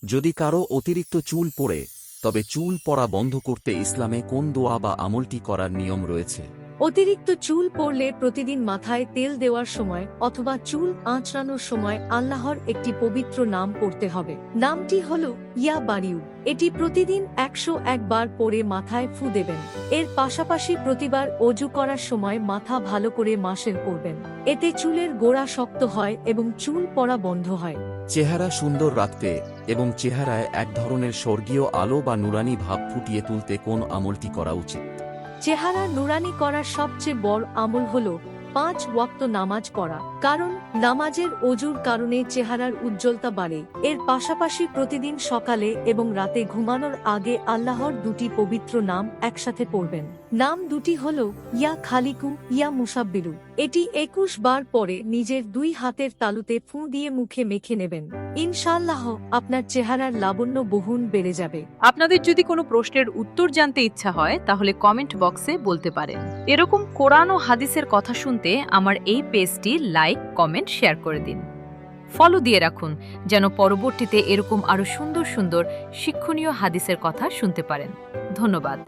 যদি কারো অতিরিক্ত চুল পড়ে, তবে চুল পড়া বন্ধ করতে ইসলামে কোন দোয়া বা আমলটি করার নিয়ম রয়েছে? অতিরিক্ত চুল পড়লে প্রতিদিন মাথায় তেল দেওয়ার সময় অথবা চুল আঁচড়ানোর সময় আল্লাহর একটি পবিত্র নাম পড়তে হবে। নামটি হল ইয়া বারিউ। এটি প্রতিদিন 101 বার পরে মাথায় ফু দেবেন। এর পাশাপাশি প্রতিবার অজু করার সময় মাথা ভালো করে মাসেল করবেন। এতে চুলের গোড়া শক্ত হয় এবং চুল পড়া বন্ধ হয়। চেহারা সুন্দর রাখতে এবং চেহারায় এক ধরনের স্বর্গীয় আলো বা নুরানি ভাব ফুটিয়ে তুলতে কোন আমলটি করা উচিত? চেহারা নুরানি করার সবচেয়ে বড় আমল হল 5 ওয়াক্ত নামাজ পড়া, কারণ নামাজের অজুর কারণে চেহারার উজ্জ্বলতা বাড়ে। এর পাশাপাশি প্রতিদিন সকালে এবং রাতে ঘুমানোর আগে আল্লাহর দুটি পবিত্র নাম একসাথে পড়বেন। নাম দুটি হল ইয়া খালিকু, ইয়া মুসাব্বিরু। এটি 21 বার পরে নিজের 2 হাতের তালুতে ফু দিয়ে মুখে মেখে নেবেন। ইনশাআল্লাহ আপনার চেহারার লাবণ্য বহুগুণ বেড়ে যাবে। আপনাদের যদি কোনো প্রশ্নের উত্তর জানতে ইচ্ছা হয় তাহলে কমেন্ট বক্সে বলতে পারেন। এরকম কোরআন ও হাদিসের কথা শুনতে আমার এই পেজটি লাইক, কমেন্ট, শেয়ার করে দিন। ফলো দিয়ে রাখুন যেন পরবর্তীতে এরকম আরো সুন্দর সুন্দর শিক্ষণীয় হাদিসের কথা শুনতে পারেন। ধন্যবাদ।